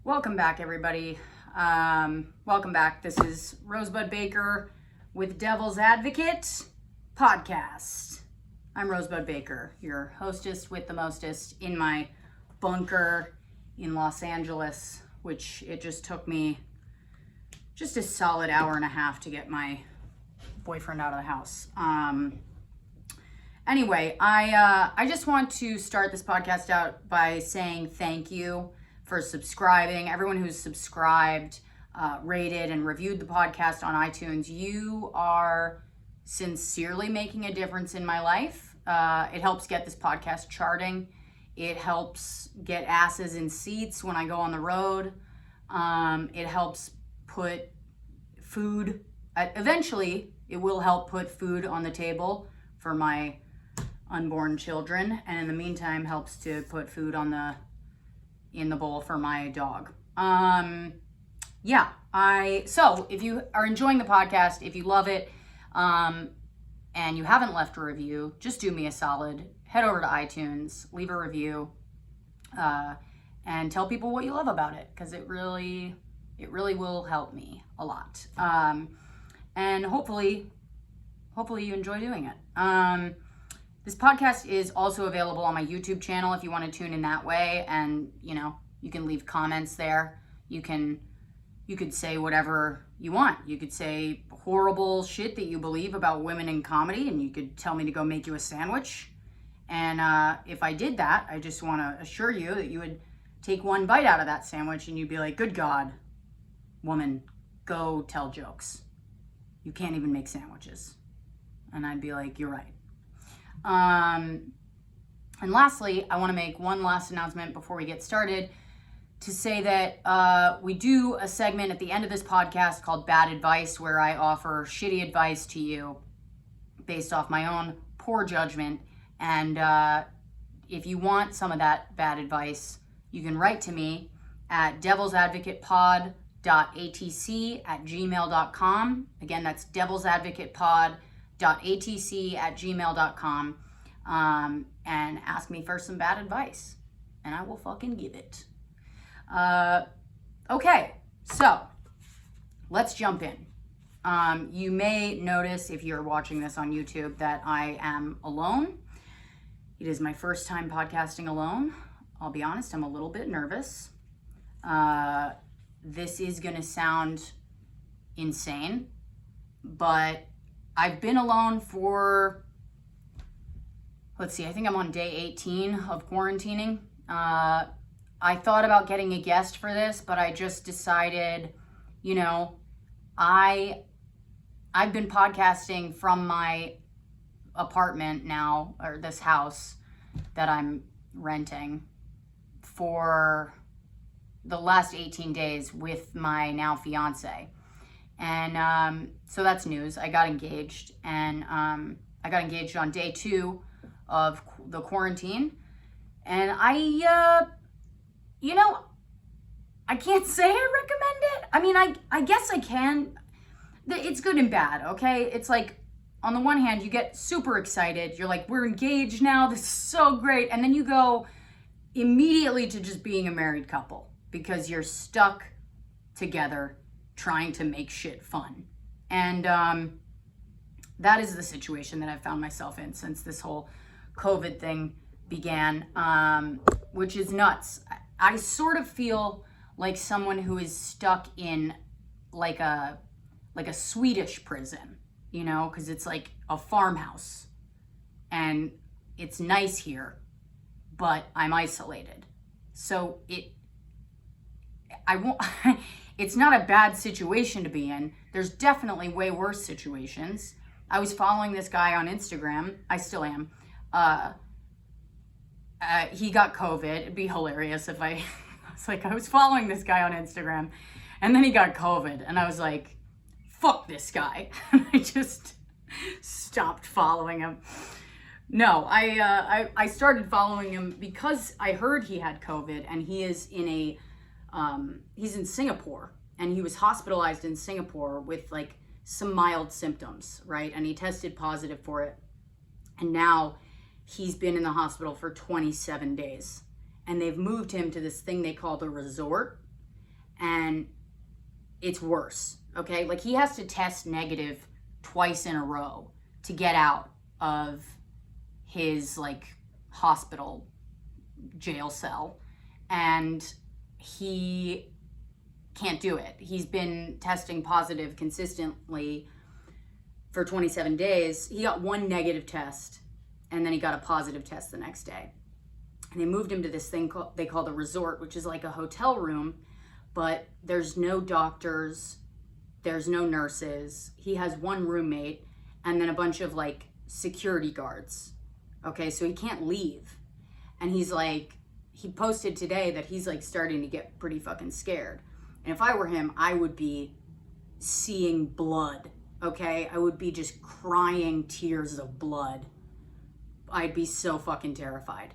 Welcome back, everybody. Welcome back. This is Rosebud Baker with Devil's Advocate podcast. I'm Rosebud Baker, your hostess with the mostest in my bunker in Los Angeles, which it just took me just a solid hour and a half to get my boyfriend out of the house. Anyway, I just want to start this podcast out by saying thank you for subscribing. Everyone who's subscribed, rated, and reviewed the podcast on iTunes, you are sincerely making a difference in my life. It helps get this podcast charting. It helps get asses in seats when I go on the road. It helps put food, eventually it will help put food on the table for my unborn children, and in the meantime helps to put food in the bowl for my dog. So if you are enjoying the podcast, if you love it, and you haven't left a review, just do me a solid. Head over to iTunes, leave a review, and tell people what you love about it, because it really will help me a lot. And hopefully you enjoy doing it. This podcast is also available on my YouTube channel if you want to tune in that way, and you can leave comments there. You could say whatever you want. You could say horrible shit that you believe about women in comedy, and you could tell me to go make you a sandwich. And if I did that, I just want to assure you that you would take one bite out of that sandwich and you'd be like, good God, woman, go tell jokes. You can't even make sandwiches. And I'd be like, you're right. And lastly, I want to make one last announcement before we get started to say that we do a segment at the end of this podcast called Bad Advice, where I offer shitty advice to you based off my own poor judgment. And if you want some of that bad advice, you can write to me at devilsadvocatepod.atc@gmail.com. Again, that's devilsadvocatepod.atc@gmail.com, and ask me for some bad advice, and I will fucking give it. Okay, so let's jump in. You may notice, if you're watching this on YouTube, that I am alone. It is my first time podcasting alone. I'll be honest, I'm a little bit nervous. This is gonna sound insane, but I've been alone for, I think I'm on day 18 of quarantining. I thought about getting a guest for this, but I just decided, I've been podcasting from my apartment now, or this house that I'm renting, for the last 18 days with my now fiance. And so that's news. I got engaged, and I got engaged on day 2 of the quarantine. And I can't say I recommend it. I mean, I guess I can. It's good and bad, okay? It's like, on the one hand, you get super excited. You're like, we're engaged now. This is so great. And then you go immediately to just being a married couple because you're stuck together trying to make shit fun. And that is the situation that I've found myself in since this whole COVID thing began, which is nuts. I sort of feel like someone who is stuck in like a Swedish prison, because it's like a farmhouse and it's nice here, but I'm isolated. So it's not a bad situation to be in. There's definitely way worse situations. I was following this guy on Instagram. I still am. He got COVID. It'd be hilarious if I was following this guy on Instagram and then he got COVID, and I was like, fuck this guy. And I just stopped following him. No, I started following him because I heard he had COVID, and he is he's in Singapore, and he was hospitalized in Singapore with like some mild symptoms, right? And he tested positive for it. And now he's been in the hospital for 27 days. And they've moved him to this thing they call the resort. and it's worse, okay? Like, he has to test negative twice in a row to get out of his, like, hospital jail cell, and he can't do it. He's been testing positive consistently for 27 days. He got one negative test, and then he got a positive test the next day. And they moved him to this thing they call the resort, which is like a hotel room, but there's no doctors, there's no nurses. He has one roommate and then a bunch of like security guards. Okay, so he can't leave. And he's like, he posted today that he's like starting to get pretty fucking scared. And if I were him, I would be seeing blood, okay? I would be just crying tears of blood. I'd be so fucking terrified.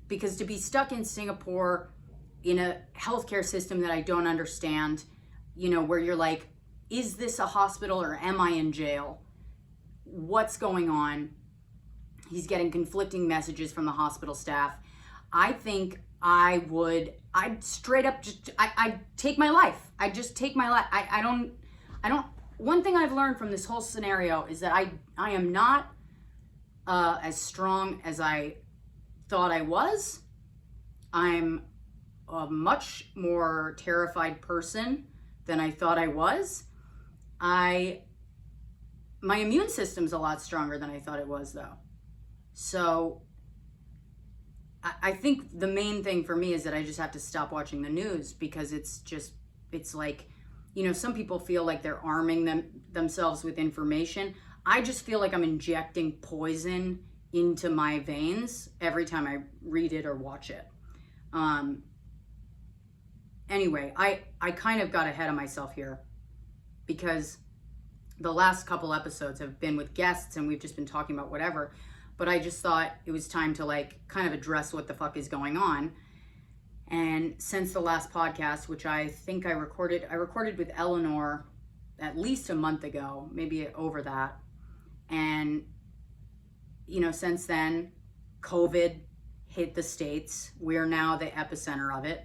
Because to be stuck in Singapore in a healthcare system that I don't understand, you know, where you're like, is this a hospital or am I in jail? What's going on? He's getting conflicting messages from the hospital staff. I think I'd straight up I'd take my life. I'd just take my life. I don't, one thing I've learned from this whole scenario is that I am not as strong as I thought I was. I'm a much more terrified person than I thought I was. My immune system's a lot stronger than I thought it was, though. So I think the main thing for me is that I just have to stop watching the news, because it's like, you know, some people feel like they're arming themselves with information. I just feel like I'm injecting poison into my veins every time I read it or watch it. Anyway, I kind of got ahead of myself here, because the last couple episodes have been with guests and we've just been talking about whatever, but I just thought it was time to like kind of address what the fuck is going on. And since the last podcast, which I think I recorded with Eleanor at least a month ago, maybe over that, and you know, since then, COVID hit the States. We're now the epicenter of it.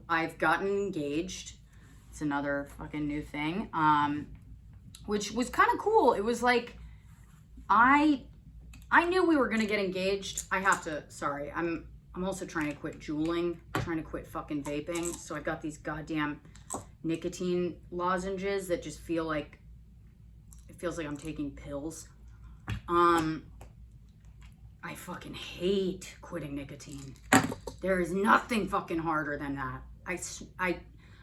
I've gotten engaged. It's another fucking new thing, which was kind of cool. It was like, I knew we were gonna get engaged. Sorry, I'm also trying to quit juuling, trying to quit fucking vaping. So I got these goddamn nicotine lozenges that just feel like, it feels like I'm taking pills. I fucking hate quitting nicotine. There is nothing fucking harder than that.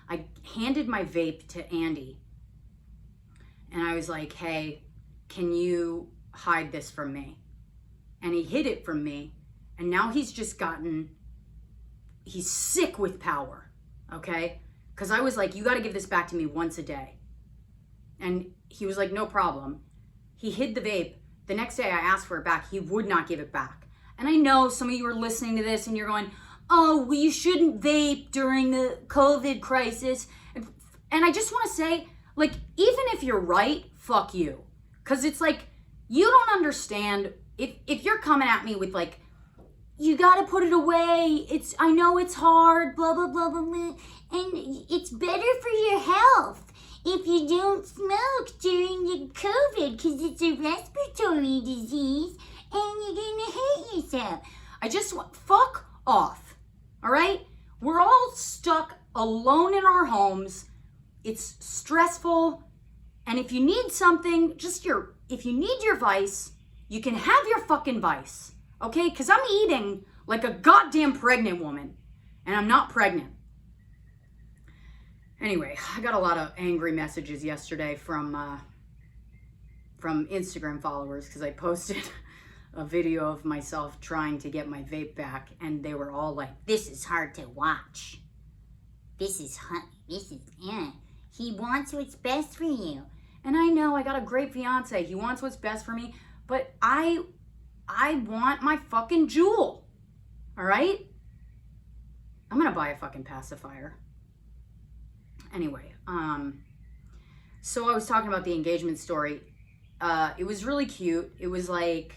I handed my vape to Andy, and I was like, hey, can you hide this from me? And he hid it from me, and now he's sick with power, okay? Because I was like, you got to give this back to me once a day. And he was like, no problem. He hid the vape. The next day I asked for it back. He would not give it back. And I know some of you are listening to this and you're going, oh, well, you shouldn't vape during the COVID crisis. And I just want to say, like, even if you're right, fuck you. Because it's like, you don't understand. If you're coming at me with like, you got to put it away. I know it's hard, blah, blah, blah, blah, blah. And it's better for your health if you don't smoke during the COVID, because it's a respiratory disease and you're gonna hate yourself. I just want, fuck off, all right? We're all stuck alone in our homes. It's stressful, and if you need something, if you need your vice, you can have your fucking vice, okay? Because I'm eating like a goddamn pregnant woman, and I'm not pregnant. Anyway, I got a lot of angry messages yesterday from Instagram followers, because I posted a video of myself trying to get my vape back, and they were all like, this is hard to watch. He wants what's best for you. And I know I got a great fiance. He wants what's best for me, but I want my fucking jewel. All right? I'm gonna buy a fucking pacifier. Anyway, so I was talking about the engagement story. It was really cute. It was like,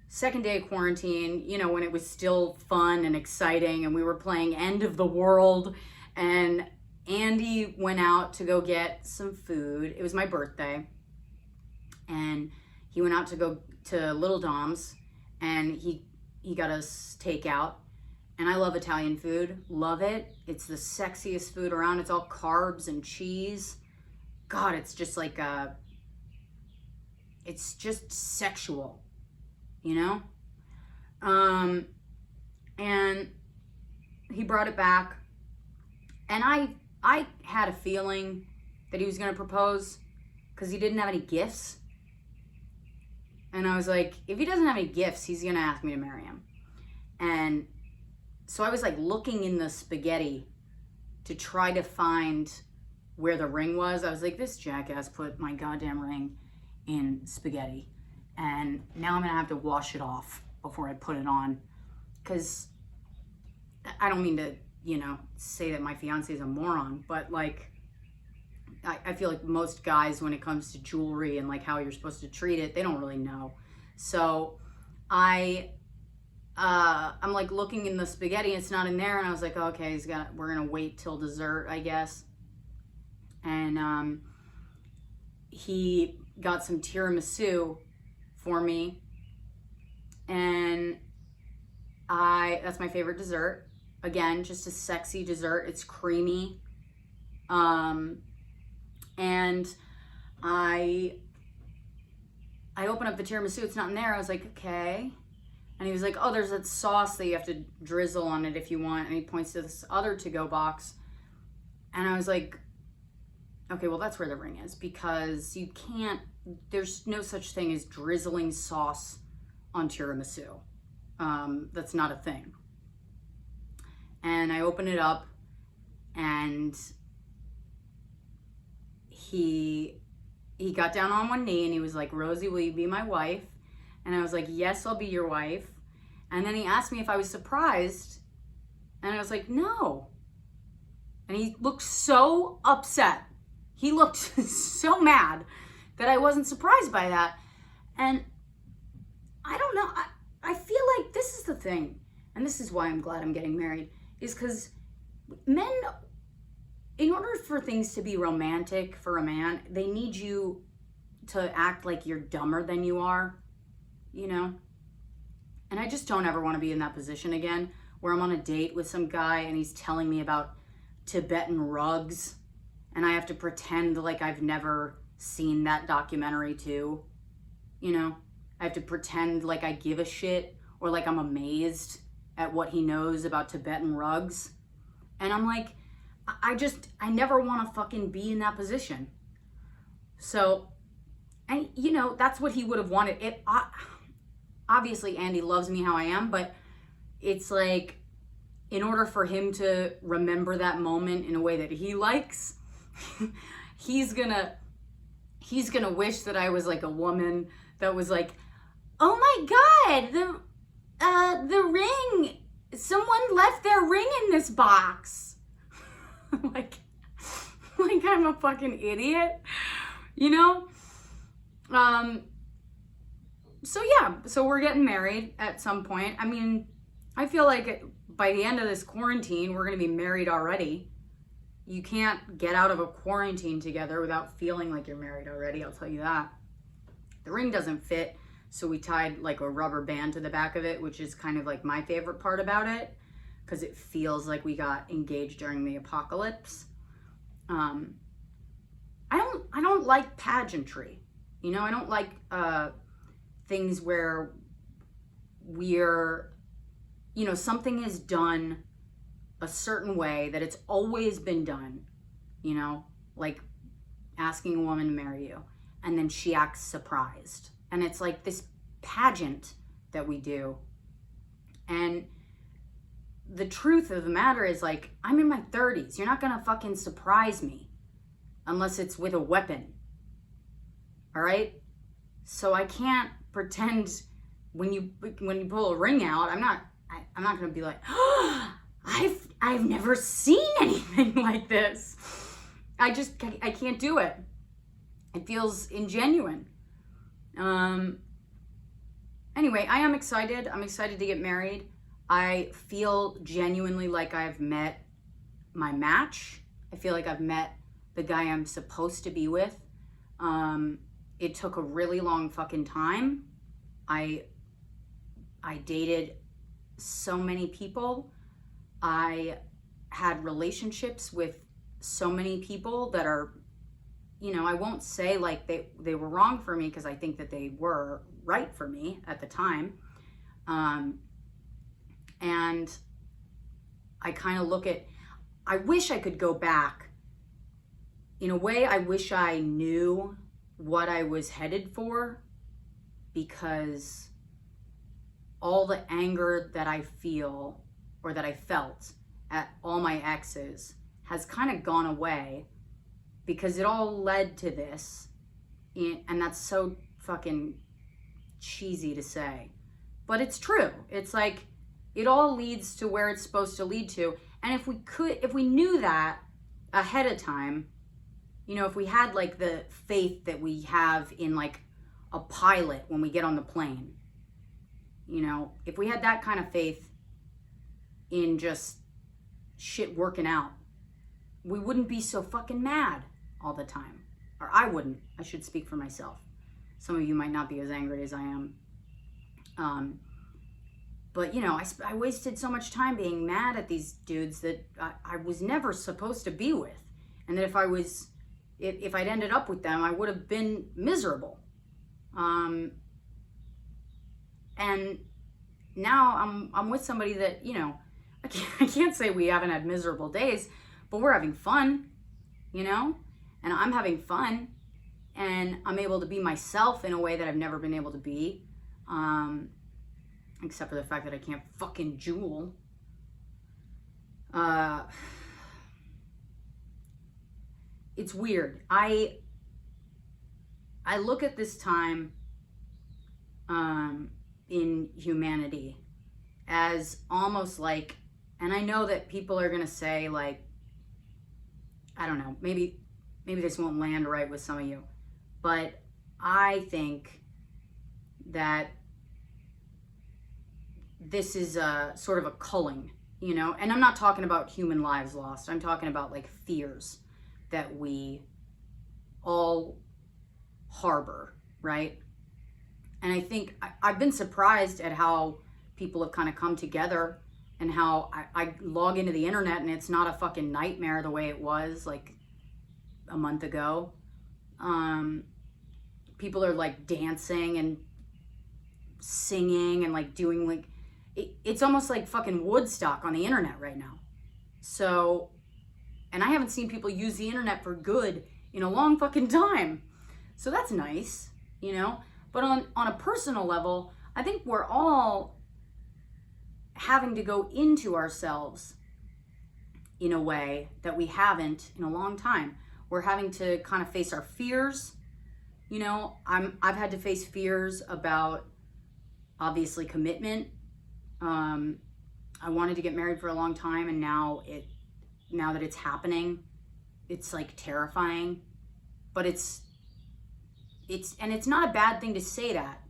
second day of quarantine, you know, when it was still fun and exciting and we were playing End of the World, and Andy went out to go get some food. It was my birthday, and he went out to go to Little Dom's, and he got us takeout. And I love Italian food, love it. It's the sexiest food around. It's all carbs and cheese. God, it's just like it's just sexual, you know? And he brought it back, and I had a feeling that he was gonna propose because he didn't have any gifts. And I was like, if he doesn't have any gifts, he's gonna ask me to marry him. And so I was like looking in the spaghetti to try to find where the ring was. I was like, this jackass put my goddamn ring in spaghetti, and now I'm gonna have to wash it off before I put it on. Because I don't mean to, you know, say that my fiance is a moron, but like, I feel like most guys, when it comes to jewelry and like how you're supposed to treat it, they don't really know. So I'm like looking in the spaghetti, it's not in there, and I was like, okay, we're gonna wait till dessert, I guess. And he got some tiramisu for me, and that's my favorite dessert. Again, just a sexy dessert. It's creamy. And I open up the tiramisu, it's not in there. I was like, okay. And he was like, oh, there's that sauce that you have to drizzle on it if you want. And he points to this other to-go box. And I was like, okay, well, that's where the ring is, because you can't, there's no such thing as drizzling sauce on tiramisu. That's not a thing. And I open it up, and he got down on one knee and he was like, Rosie, will you be my wife? And I was like, yes, I'll be your wife. And then he asked me if I was surprised, and I was like, no. And he looked so upset. He looked so mad that I wasn't surprised by that. And I don't know, I feel like this is the thing, and this is why I'm glad I'm getting married, is because men, in order for things to be romantic for a man, they need you to act like you're dumber than you are, you know? And I just don't ever want to be in that position again, where I'm on a date with some guy and he's telling me about Tibetan rugs, and I have to pretend like I've never seen that documentary too, you know? I have to pretend like I give a shit, or like I'm amazed at what he knows about Tibetan rugs. And I'm like, I never want to fucking be in that position. So, and you know, that's what he would have wanted. Obviously Andy loves me how I am, but it's like, in order for him to remember that moment in a way that he likes, he's gonna wish that I was like a woman that was like, oh my God, the ring, someone left their ring in this box. like I'm a fucking idiot, you know? So yeah, so we're getting married at some point. I mean, I feel like by the end of this quarantine, we're gonna be married already. You can't get out of a quarantine together without feeling like you're married already, I'll tell you that. The ring doesn't fit, so we tied like a rubber band to the back of it, which is kind of like my favorite part about it, because it feels like we got engaged during the apocalypse. I don't like pageantry, you know. I don't like things where we're, you know, something is done a certain way that it's always been done, you know, like asking a woman to marry you, and then she acts surprised, and it's like this pageant that we do. And the truth of the matter is, like, I'm in my 30s. You're not gonna fucking surprise me unless it's with a weapon. All right? So I can't pretend when you pull a ring out, I'm not gonna be like, oh, I've never seen anything like this. I can't do it. It feels ingenuine. anyway, I am excited. I'm excited to get married. I feel genuinely like I've met my match. I feel like I've met the guy I'm supposed to be with. It took a really long fucking time. I dated so many people. I had relationships with so many people that are, you know, I won't say like they were wrong for me, because I think that they were right for me at the time. And I kind of look at, I wish I could go back. In a way, I wish I knew what I was headed for, because all the anger that I feel, or that I felt at all my exes, has kind of gone away, because it all led to this. And that's so fucking cheesy to say, but it's true. It's like, it all leads to where it's supposed to lead to. And if we knew that ahead of time, you know, if we had like the faith that we have in like a pilot when we get on the plane, you know, if we had that kind of faith in just shit working out, we wouldn't be so fucking mad all the time. Or I wouldn't. I should speak for myself. Some of you might not be as angry as I am. But, you know, I wasted so much time being mad at these dudes that I was never supposed to be with. And that if I'd ended up with them, I would have been miserable. And now I'm with somebody that, you know, I can't say we haven't had miserable days, but we're having fun, you know? And I'm having fun. And I'm able to be myself in a way that I've never been able to be. Except for the fact that I can't fucking jewel. It's weird. I look at this time in humanity as almost like, and I know that people are gonna say like, I don't know, maybe this won't land right with some of you, but I think that this is a sort of a culling, you know, and I'm not talking about human lives lost. I'm talking about like fears that we all harbor, right? And I think I've been surprised at how people have kind of come together, and how I log into the internet and it's not a fucking nightmare the way it was like a month ago. People are like dancing and singing and like doing like, it's almost like fucking Woodstock on the internet right now. So, and I haven't seen people use the internet for good in a long fucking time. So that's nice, you know? But on a personal level, I think we're all having to go into ourselves in a way that we haven't in a long time. We're having to kind of face our fears. You know, I've had to face fears about, obviously, commitment. I wanted to get married for a long time, and now that it's happening, it's like terrifying. But it's not a bad thing to say that.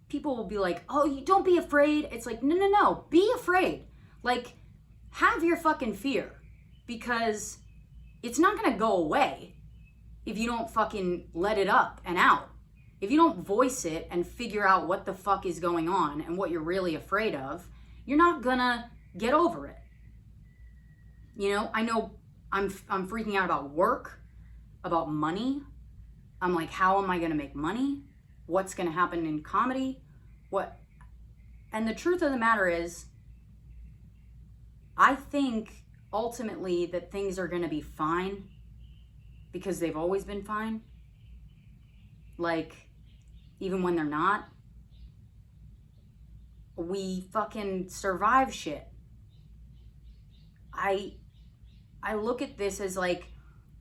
People will be like, oh, you don't be afraid. It's like, no, be afraid. Like, have your fucking fear, because it's not gonna go away if you don't fucking let it up and out. If you don't voice it and figure out what the fuck is going on and what you're really afraid of, you're not gonna get over it. You know, I know I'm freaking out about work, about money. I'm like, how am I gonna make money? What's gonna happen in comedy? And the truth of the matter is, I think ultimately that things are gonna be fine, because they've always been fine. Like, even when they're not, we fucking survive shit. I look at this as like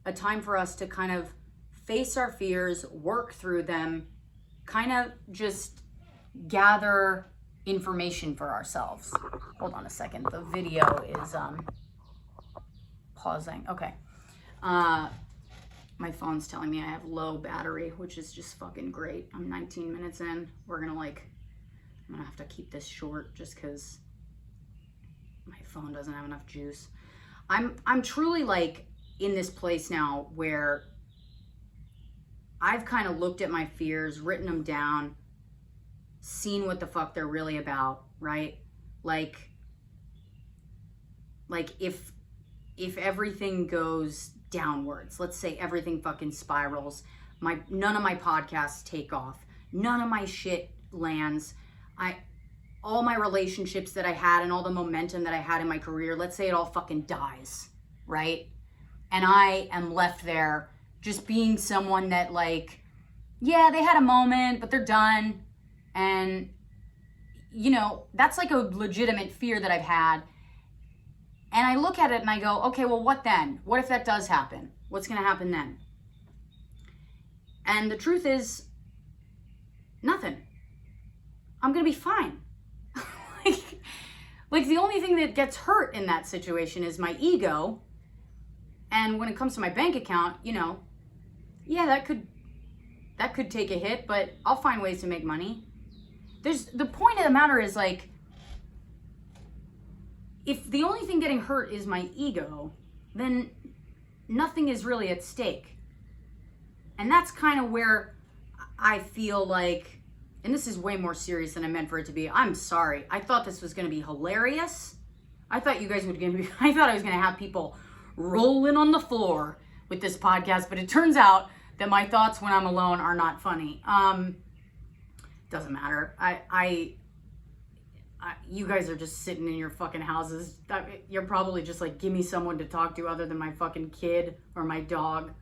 a time for us to kind of face our fears, work through them, kind of just gather information for ourselves. Hold on a second. The video is pausing. Okay. My My phone's telling me I have low battery, which is just fucking great. I'm 19 minutes in. I'm gonna have to keep this short just because my phone doesn't have enough juice. I'm truly like in this place now where I've kind of looked at my fears, written them down, seen what the fuck they're really about, right? Like if everything goes downwards, let's say everything fucking spirals, none of my podcasts take off, none of my shit lands, all my relationships that I had and all the momentum that I had in my career, let's say it all fucking dies, right? And I am left there just being someone that like, yeah, they had a moment, but they're done. And, you know, that's like a legitimate fear that I've had. And I look at it and I go, okay, well, what then? What if that does happen? What's going to happen then? And the truth is, nothing. I'm going to be fine. like the only thing that gets hurt in that situation is my ego. And when it comes to my bank account, you know, yeah, that could take a hit, but I'll find ways to make money. The point of the matter is like, if the only thing getting hurt is my ego, then nothing is really at stake. And that's kind of where I feel like, and this is way more serious than I meant for it to be. I'm sorry. I thought this was going to be hilarious. I thought I was going to have people rolling on the floor with this podcast, but it turns out that my thoughts when I'm alone are not funny. Doesn't matter. You guys are just sitting in your fucking houses. You're probably just like, give me someone to talk to other than my fucking kid or my dog.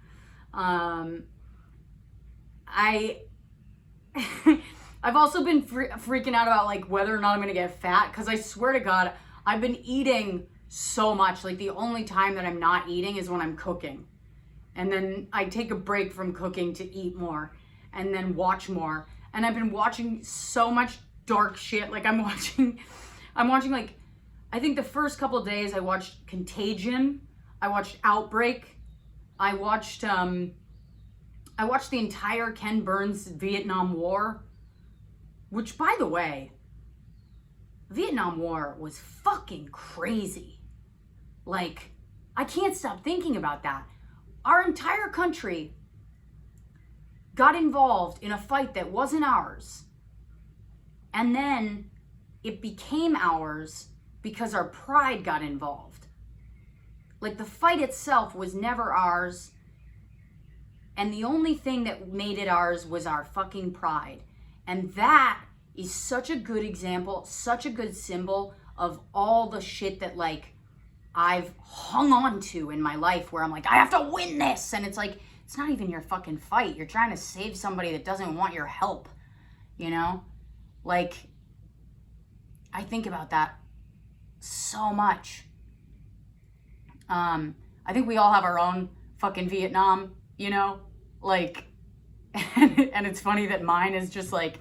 I've also been freaking out about like whether or not I'm gonna get fat, because I swear to God, I've been eating so much. Like the only time that I'm not eating is when I'm cooking. And then I take a break from cooking to eat more and then watch more. And I've been watching so much dark shit. Like I'm watching like, I think the first couple of days I watched Contagion. I watched Outbreak. I watched the entire Ken Burns Vietnam War, which, by the way, Vietnam War was fucking crazy. Like, I can't stop thinking about that. Our entire country got involved in a fight that wasn't ours. And then it became ours because our pride got involved. Like, the fight itself was never ours. And the only thing that made it ours was our fucking pride. And that is such a good example, such a good symbol of all the shit that like I've hung on to in my life, where I'm like, I have to win this. And it's like, it's not even your fucking fight. You're trying to save somebody that doesn't want your help, you know? Like, I think about that so much. I think we all have our own fucking Vietnam, you know? Like, and it's funny that mine is just like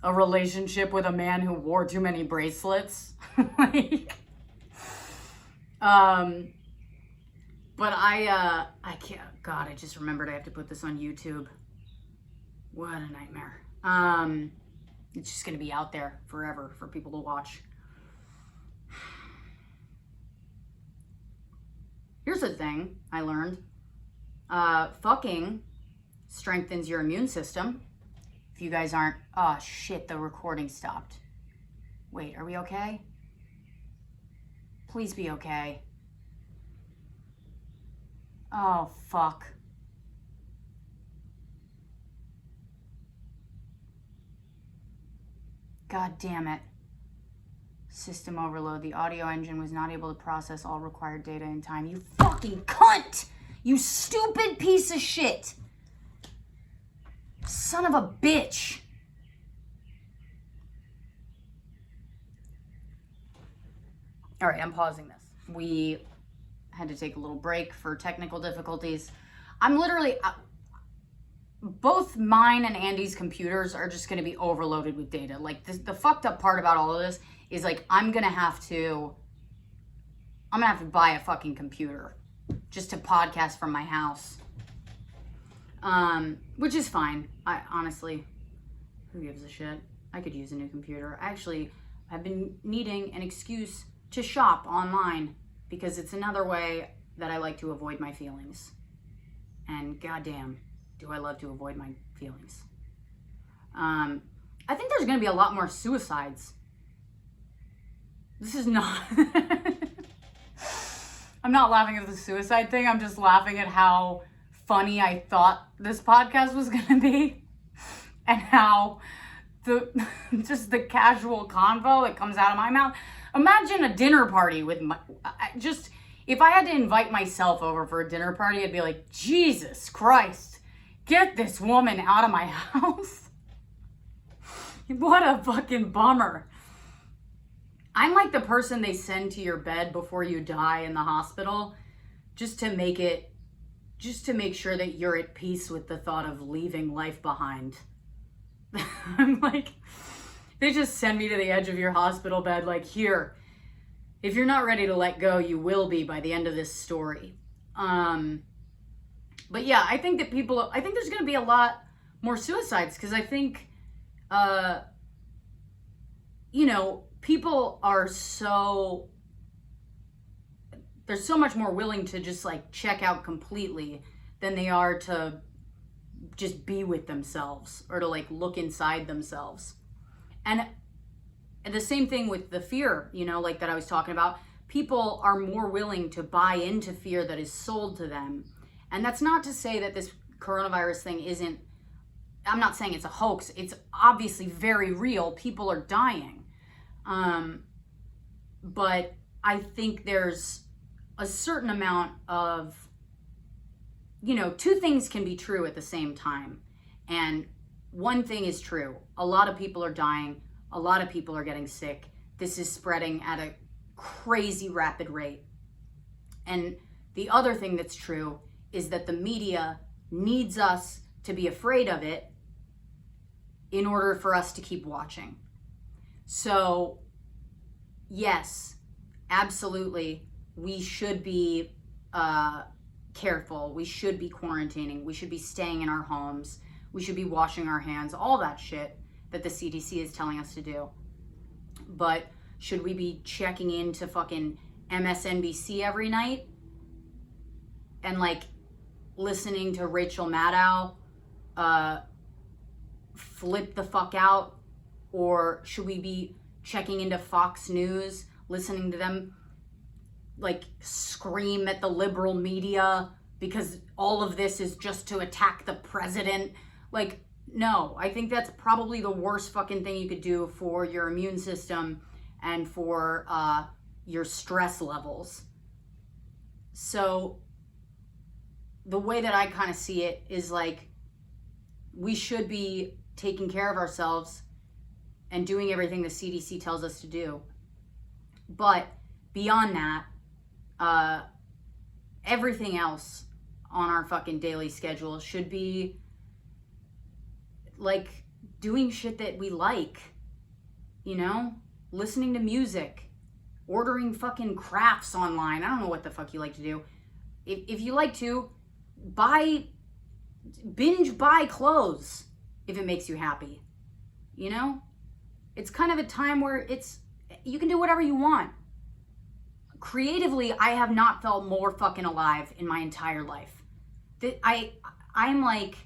a relationship with a man who wore too many bracelets. Like, but I can't, God, I just remembered I have to put this on YouTube. What a nightmare. It's just going to be out there forever for people to watch. Here's the thing I learned. Fucking strengthens your immune system. If you guys aren't, oh shit, the recording stopped. Wait, are we okay? Please be okay. Oh, fuck. God damn it. System overload. The audio engine was not able to process all required data in time. You fucking cunt! You stupid piece of shit! Son of a bitch! All right, I'm pausing this. We had to take a little break for technical difficulties. I'm literally, both mine and Andy's computers are just gonna be overloaded with data. Like, the fucked up part about all of this is like, I'm gonna have to buy a fucking computer just to podcast from my house. Which is fine. Honestly, who gives a shit? I could use a new computer. Actually, I've been needing an excuse to shop online because it's another way that I like to avoid my feelings. And goddamn, do I love to avoid my feelings. I think there's going to be a lot more suicides. This is not... I'm not laughing at the suicide thing. I'm just laughing at how funny I thought this podcast was going to be. And how just the casual convo that comes out of my mouth. Imagine a dinner party with if I had to invite myself over for a dinner party, I'd be like, Jesus Christ, get this woman out of my house. What a fucking bummer. I'm like the person they send to your bed before you die in the hospital, just to make sure that you're at peace with the thought of leaving life behind. I'm like, they just send me to the edge of your hospital bed, like, here, if you're not ready to let go, you will be by the end of this story. But yeah, I think there's going to be a lot more suicides, because I think, people are they're so much more willing to just like check out completely than they are to just be with themselves or to like look inside themselves. And the same thing with the fear, like that I was talking about. People are more willing to buy into fear that is sold to them. And that's not to say that this coronavirus thing I'm not saying it's a hoax. It's obviously very real. People are dying. But I think there's a certain amount of, two things can be true at the same time. And one thing is true. A lot of people are dying. A lot of people are getting sick. This is spreading at a crazy rapid rate. And the other thing that's true is that the media needs us to be afraid of it in order for us to keep watching. So, yes, absolutely, we should be careful. We should be quarantining. We should be staying in our homes. We should be washing our hands, all that shit that the CDC is telling us to do. But should we be checking into fucking MSNBC every night and like listening to Rachel Maddow flip the fuck out? Or should we be checking into Fox News, listening to them like scream at the liberal media because all of this is just to attack the president? Like, no, I think that's probably the worst fucking thing you could do for your immune system and for your stress levels. So the way that I kind of see it is like, we should be taking care of ourselves and doing everything the CDC tells us to do. But beyond that, everything else on our fucking daily schedule should be like doing shit that we like, listening to music, ordering fucking crafts online. I don't know what the fuck you like to do. If you like to, binge buy clothes if it makes you happy, It's kind of a time where you can do whatever you want. Creatively, I have not felt more fucking alive in my entire life. I'm like,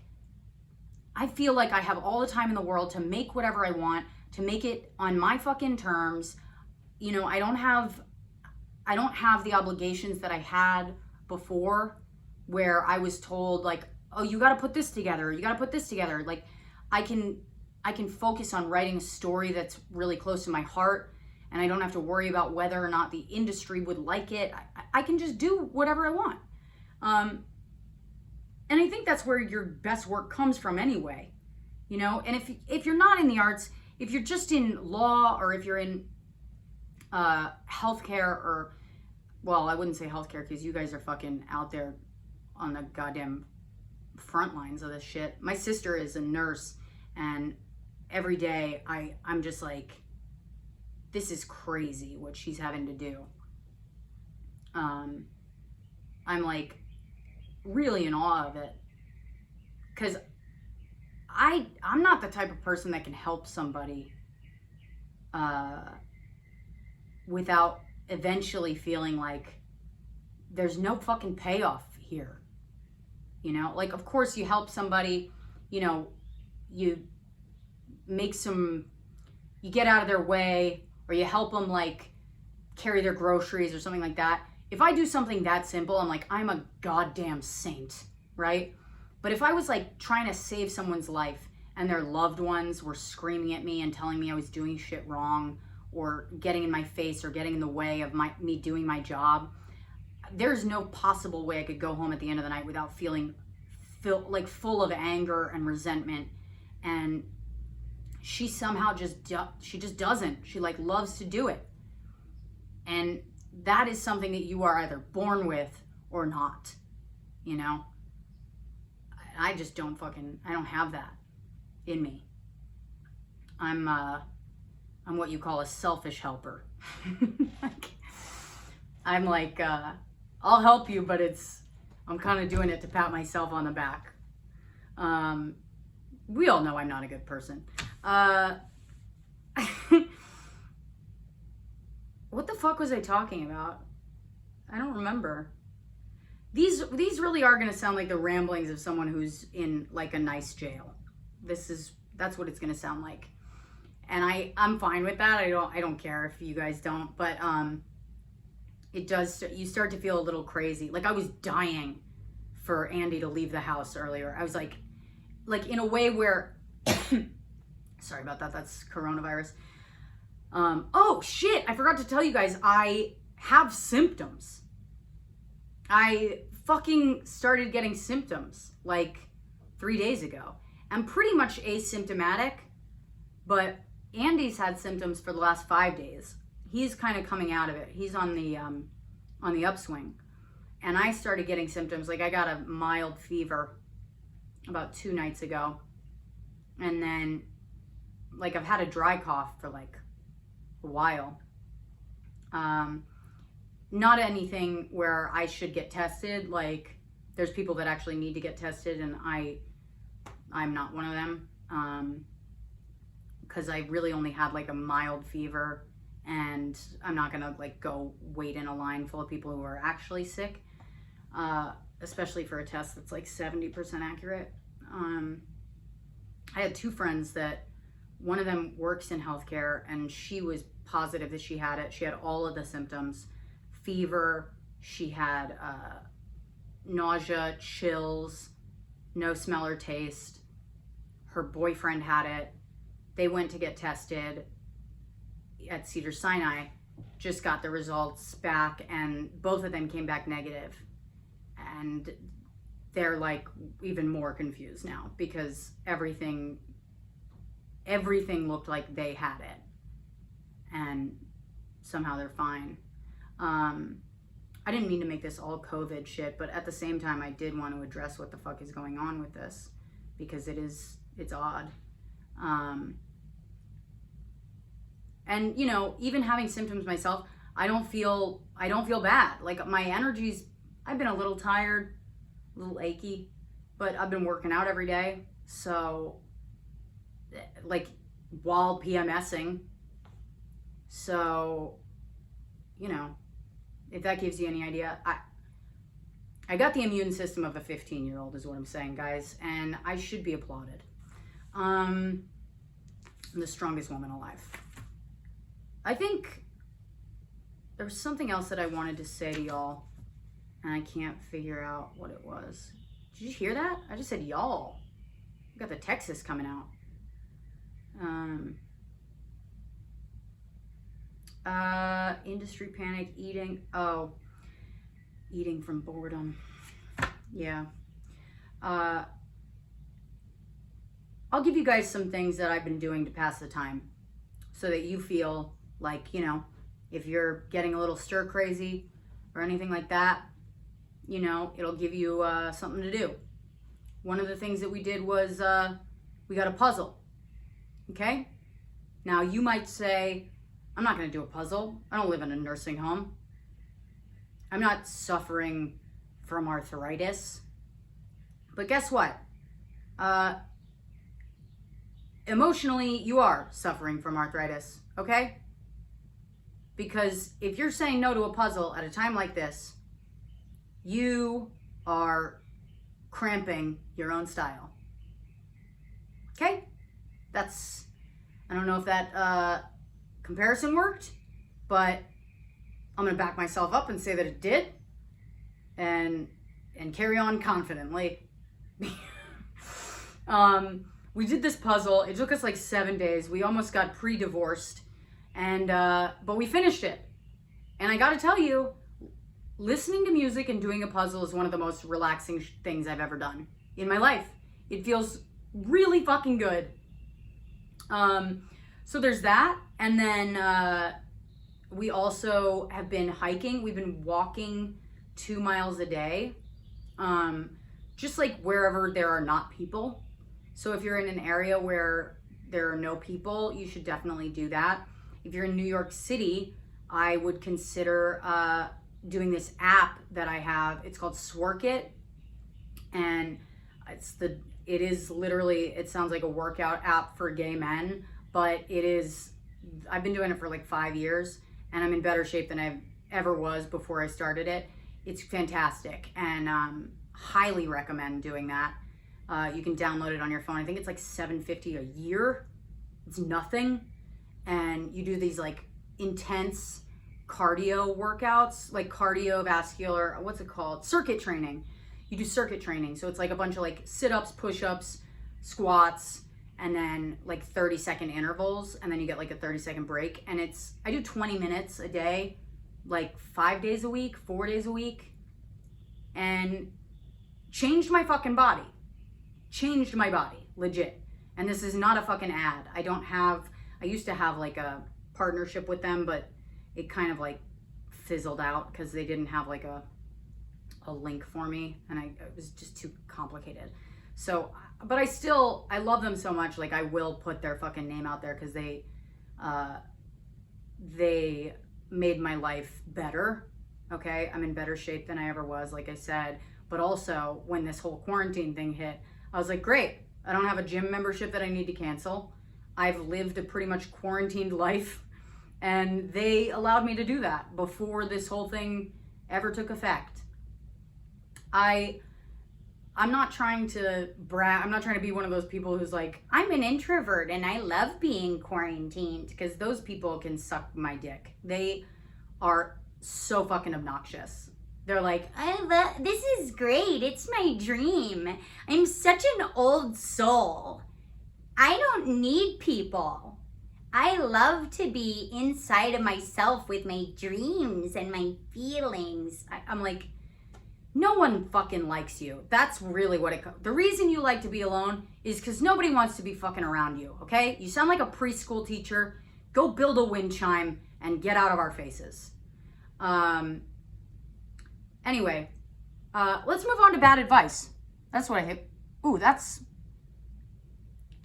I feel like I have all the time in the world to make whatever I want, to make it on my fucking terms. I don't have the obligations that I had before, where I was told like, oh, you got to put this together. You got to put this together. Like, I can focus on writing a story that's really close to my heart, and I don't have to worry about whether or not the industry would like it. I can just do whatever I want. And I think that's where your best work comes from anyway, And if you're not in the arts, if you're just in law, or if you're in healthcare, or, well, I wouldn't say healthcare because you guys are fucking out there on the goddamn front lines of this shit. My sister is a nurse, and every day I'm just like, this is crazy what she's having to do. I'm like really in awe of it. because I'm not the type of person that can help somebody without eventually feeling like there's no fucking payoff here. You know, like, of course you help somebody, you know, you get out of their way, or you help them like carry their groceries or something like that. If I do something that simple, I'm like, I'm a goddamn saint, right? But if I was like trying to save someone's life and their loved ones were screaming at me and telling me I was doing shit wrong, or getting in my face, or getting in the way of me doing my job, there's no possible way I could go home at the end of the night without feeling like full of anger and resentment. And she somehow just doesn't. She like loves to do it. And that is something that you are either born with or not, you know? I just don't I don't have that in me. I'm what you call a selfish helper. I'm like, I'll help you, but I'm kind of doing it to pat myself on the back. We all know I'm not a good person. What the fuck was I talking about? I don't remember. These really are going to sound like the ramblings of someone who's in like a nice jail. That's what it's going to sound like. And I'm fine with that. I don't care if you guys don't, but it does, you start to feel a little crazy. Like, I was dying for Andy to leave the house earlier. I was like in a way where sorry about that, that's coronavirus. Oh shit, I forgot to tell you guys, I have symptoms. I fucking started getting symptoms like 3 days ago. I'm pretty much asymptomatic, but Andy's had symptoms for the last 5 days. He's kind of coming out of it. He's on the upswing. And I started getting symptoms. Like, I got a mild fever about 2 nights ago. And then, like, I've had a dry cough for like a while. Not anything where I should get tested. Like, there's people that actually need to get tested, and I'm not one of them. Because I really only had like a mild fever, and I'm not gonna like go wait in a line full of people who are actually sick, especially for a test that's like 70% accurate. I had 2 friends that one of them works in healthcare, and she was positive that she had it. She had all of the symptoms: fever, she had nausea, chills, no smell or taste. Her boyfriend had it. They went to get tested at Cedars-Sinai, just got the results back, and both of them came back negative. And they're like even more confused now, because everything looked like they had it, and somehow they're fine. I didn't mean to make this all COVID shit, but at the same time, I did want to address what the fuck is going on with this, because it's odd. And you know, even having symptoms myself, I don't feel bad. Like, my energy's, I've been a little tired, a little achy, but I've been working out every day. So, like, while PMSing. So, you know, if that gives you any idea, I got the immune system of a 15-year-old is what I'm saying, guys, and I should be applauded. I'm the strongest woman alive. I think there was something else that I wanted to say to y'all, and I can't figure out what it was. Did you hear that? I just said y'all. We got the Texas coming out. Industry panic, eating. Oh, eating from boredom. Yeah. I'll give you guys some things that I've been doing to pass the time, so that you feel like, you know, if you're getting a little stir crazy or anything like that, you know, it'll give you something to do. One of the things that we did was we got a puzzle. Okay? Now, you might say, I'm not going to do a puzzle. I don't live in a nursing home. I'm not suffering from arthritis. But guess what? emotionally, you are suffering from arthritis, okay? Because if you're saying no to a puzzle at a time like this, you are cramping your own style. Okay? I don't know if that comparison worked, but I'm gonna back myself up and say that it did, and carry on confidently. We did this puzzle. It took us like 7 days. We almost got pre-divorced, and but we finished it. And I gotta tell you, listening to music and doing a puzzle is one of the most relaxing things I've ever done in my life. It feels really fucking good. So there's that. And then we also have been hiking. We've been walking 2 miles a day, just like wherever there are not people. So if you're in an area where there are no people, you should definitely do that. If you're in New York City, I would consider doing this app that I have. It's called Sworkit, and it is literally, it sounds like a workout app for gay men, but it is, I've been doing it for like 5 years, and I'm in better shape than I ever was before I started it. It's fantastic, and highly recommend doing that. You can download it on your phone. I think it's like $7.50 a year. It's nothing. And you do these like intense cardio workouts, like cardiovascular, what's it called? Circuit training. You do circuit training. So it's like a bunch of like sit-ups, push-ups, squats, and then like 30-second intervals. And then you get like a 30-second break. And I do 20 minutes a day, like 5 days a week, 4 days a week. And changed my fucking body. Changed my body, legit. And this is not a fucking ad. I used to have like a partnership with them, but it kind of like fizzled out because they didn't have like a link for me, and it was just too complicated. So, but I love them so much. Like I will put their fucking name out there because they made my life better. Okay, I'm in better shape than I ever was, like I said. But also when this whole quarantine thing hit, I was like, great, I don't have a gym membership that I need to cancel. I've lived a pretty much quarantined life, and they allowed me to do that before this whole thing ever took effect. I'm not trying to brag. I'm not trying to be one of those people who's like, I'm an introvert and I love being quarantined, because those people can suck my dick. They are so fucking obnoxious. They're like, this is great. It's my dream. I'm such an old soul. I don't need people. I love to be inside of myself with my dreams and my feelings. I'm like, no one fucking likes you. That's really what the reason you like to be alone is because nobody wants to be fucking around you, okay? You sound like a preschool teacher. Go build a wind chime and get out of our faces. Anyway, let's move on to bad advice. That's what I hit. Ooh, did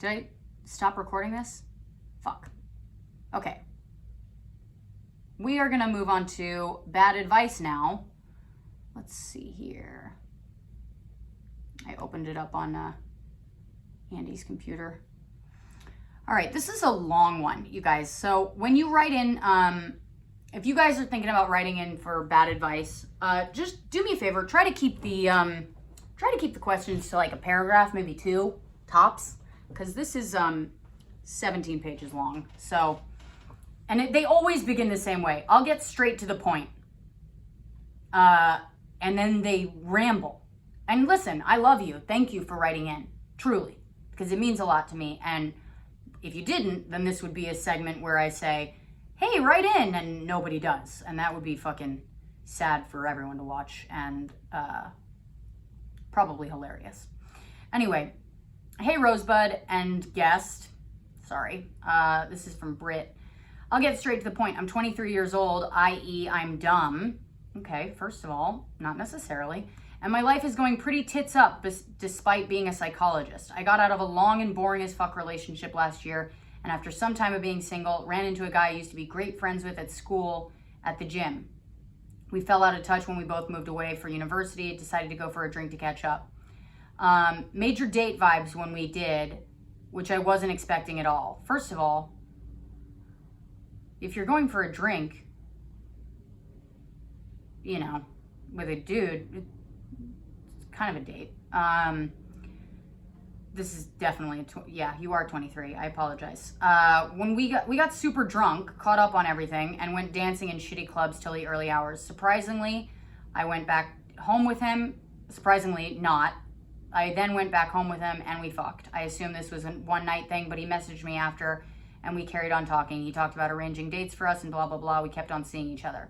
I stop recording this? Fuck. Okay. We are gonna move on to bad advice now. Let's see here. I opened it up on Andy's computer. All right, this is a long one, you guys. So when you write in, if you guys are thinking about writing in for bad advice, just do me a favor. Try to keep the questions to like a paragraph, maybe 2 tops, because this is 17 pages long. So, and they always begin the same way. I'll get straight to the point, and then they ramble. And listen, I love you. Thank you for writing in, truly, because it means a lot to me. And if you didn't, then this would be a segment where I say, hey, write in, and nobody does. And that would be fucking sad for everyone to watch, and probably hilarious. Anyway, hey, Rosebud and guest. Sorry. This is from Brit. I'll get straight to the point. I'm 23 years old, i.e. I'm dumb. Okay, first of all, not necessarily. And my life is going pretty tits up despite being a psychologist. I got out of a long and boring as fuck relationship last year, and after some time of being single, ran into a guy I used to be great friends with at school at the gym. We fell out of touch when we both moved away for university, decided to go for a drink to catch up. Major date vibes when we did, which I wasn't expecting at all. First of all, if you're going for a drink, you know, with a dude, it's kind of a date. This is definitely yeah, you are 23. I apologize. When we got super drunk, caught up on everything, and went dancing in shitty clubs till the early hours. Surprisingly, I went back home with him. Surprisingly, not. I then went back home with him and we fucked. I assumed this was a one night thing, but he messaged me after and we carried on talking. He talked about arranging dates for us and blah, blah, blah. We kept on seeing each other.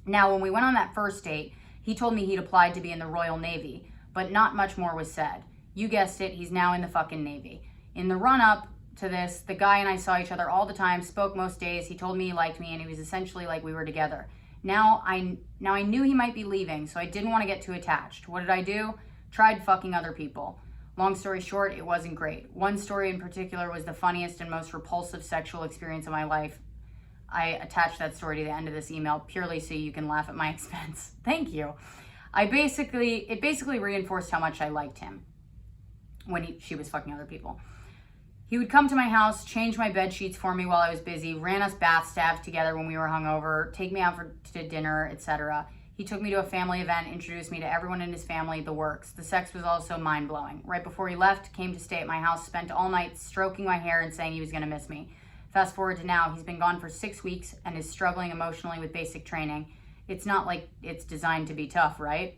Now, when we went on that first date, he told me he'd applied to be in the Royal Navy, but not much more was said. You guessed it, he's now in the fucking Navy. In the run up to this, the guy and I saw each other all the time, spoke most days. He told me he liked me and he was essentially like we were together. Now I knew he might be leaving, so I didn't want to get too attached. What did I do? Tried fucking other people. Long story short, it wasn't great. One story in particular was the funniest and most repulsive sexual experience of my life. I attached that story to the end of this email purely so you can laugh at my expense. Thank you. It basically reinforced how much I liked him when she was fucking other people. He would come to my house, change my bed sheets for me while I was busy, ran us bath stabs together when we were hungover, take me out to dinner, etc. He took me to a family event, introduced me to everyone in his family, the works. The sex was also mind-blowing. Right before he left, came to stay at my house, spent all night stroking my hair and saying he was going to miss me. Fast forward to now, he's been gone for 6 weeks and is struggling emotionally with basic training. It's not like it's designed to be tough, right?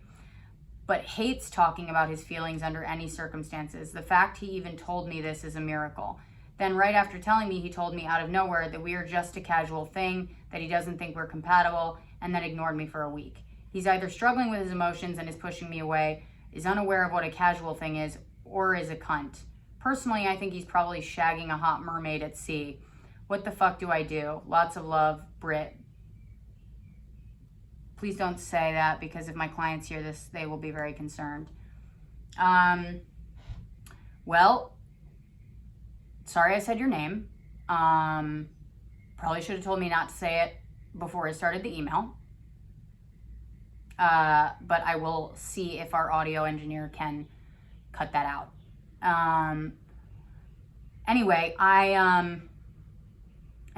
But hates talking about his feelings under any circumstances. The fact he even told me this is a miracle. Then right after telling me, he told me out of nowhere that we are just a casual thing, that he doesn't think we're compatible, and then ignored me for a week. He's either struggling with his emotions and is pushing me away, is unaware of what a casual thing is, or is a cunt. Personally, I think he's probably shagging a hot mermaid at sea. What the fuck do I do? Lots of love, Britt. Please don't say that, because if my clients hear this, they will be very concerned. Well, sorry I said your name. Probably should have told me not to say it before I started the email. But I will see if our audio engineer can cut that out. Anyway, and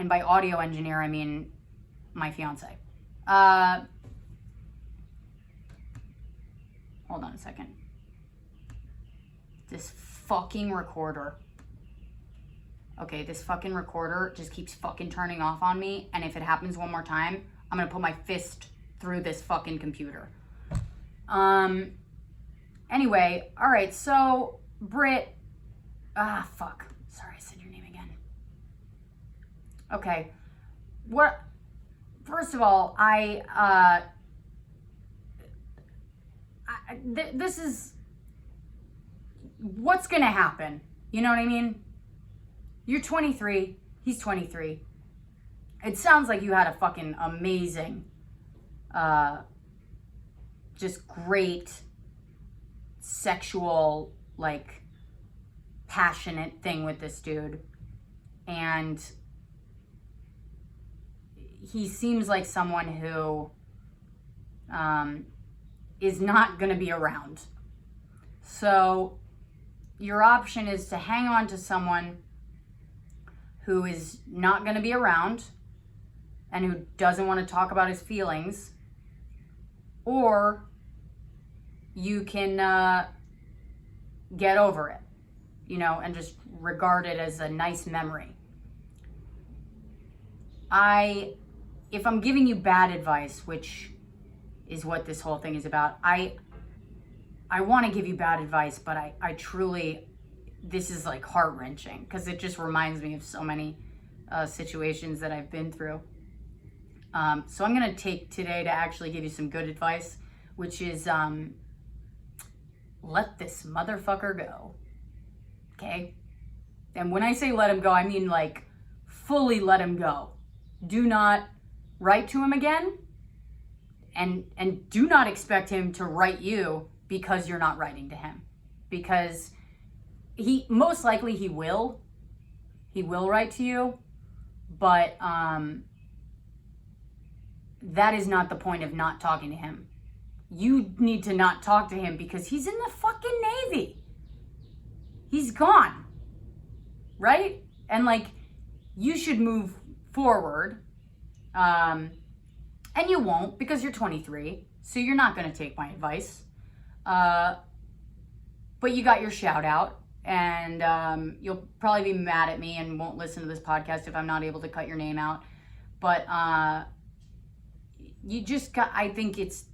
by audio engineer, I mean my fiance. Hold on a second. This fucking recorder. Okay, this fucking recorder just keeps fucking turning off on me. And if it happens one more time, I'm gonna put my fist through this fucking computer. Anyway, all right, so Britt, fuck. Sorry, I said your name again. Okay, first of all, this is what's gonna happen. You know what I mean? You're 23, he's 23. It sounds like you had a fucking amazing, just great sexual, like, passionate thing with this dude. And he seems like someone who is not going to be around. So your option is to hang on to someone who is not going to be around and who doesn't want to talk about his feelings, or you can get over it, you know, and just regard it as a nice memory. If I'm giving you bad advice, which is what this whole thing is about, I want to give you bad advice, but I truly, this is like heart-wrenching because it just reminds me of so many situations that I've been through. So I'm going to take today to actually give you some good advice, which is let this motherfucker go. Okay? And when I say let him go, I mean like fully let him go. Do not write to him again, and do not expect him to write you because you're not writing to him, because he most likely he will write to you, but that is not the point of not talking to him. you need to not talk to him because he's in the fucking Navy. He's gone. Right? And like, you should move forward. And you won't because you're 23. So you're not going to take my advice. But you got your shout out. And you'll probably be mad at me and won't listen to this podcast if I'm not able to cut your name out. But you just got, I think it's,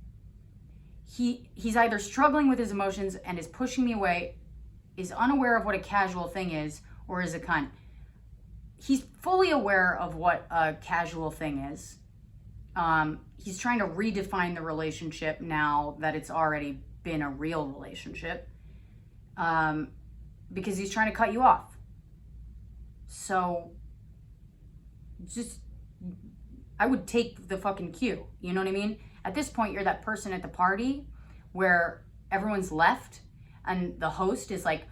he's either struggling with his emotions and is pushing me away, is unaware of what a casual thing is, or is a cunt. He's fully aware of what a casual thing is. He's trying to redefine the relationship now that it's already been a real relationship. Because he's trying to cut you off. So, just, I would take the fucking cue. You know what I mean? At this point, you're that person at the party where everyone's left and the host is like,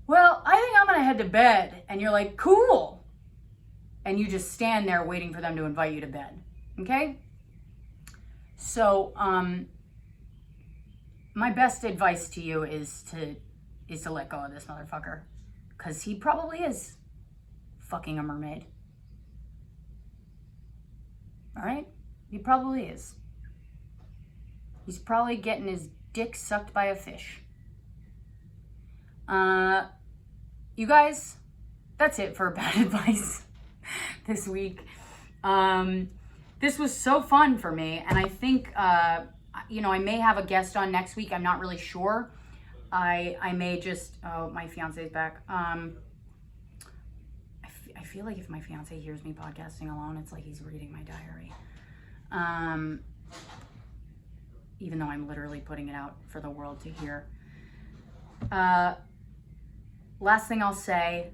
well, I think I'm gonna head to bed. And you're like, cool. And you just stand there waiting for them to invite you to bed. Okay? So, my best advice to you is to let go of this motherfucker. Because he probably is fucking a mermaid. Alright? He probably is. He's probably getting his dick sucked by a fish. You guys, that's it for bad advice this week. This was so fun for me, and I think, I may have a guest on next week. I'm not really sure. I may just, oh, my fiance's back. I feel like if my fiance hears me podcasting alone, it's like he's reading my diary. Even though I'm literally putting it out for the world to hear. Last thing I'll say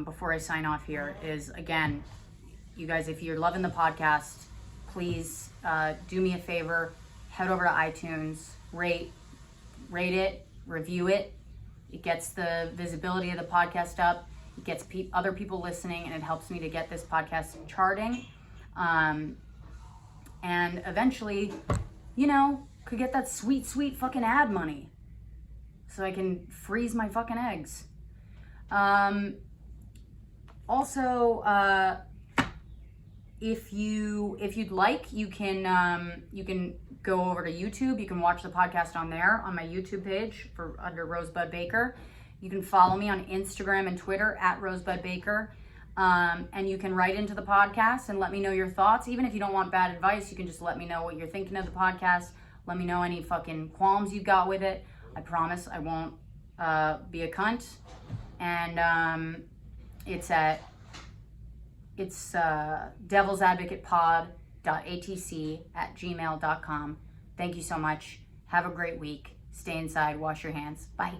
before I sign off here is, again, you guys, if you're loving the podcast, please do me a favor. Head over to iTunes, rate it, review it. It gets the visibility of the podcast up. It gets other people listening, and it helps me to get this podcast charting. And eventually, could get that sweet, sweet fucking ad money so I can freeze my fucking eggs. Also, if you'd like, you can go over to YouTube. You can watch the podcast on there, on my YouTube page under Rosebud Baker. You can follow me on Instagram and Twitter at Rosebud Baker. And you can write into the podcast and let me know your thoughts. Even if you don't want bad advice, you can just let me know what you're thinking of the podcast. Let me know any fucking qualms you've got with it. I promise I won't be a cunt. And it's devilsadvocatepod.atc@gmail.com. Thank you so much. Have a great week. Stay inside. Wash your hands. Bye.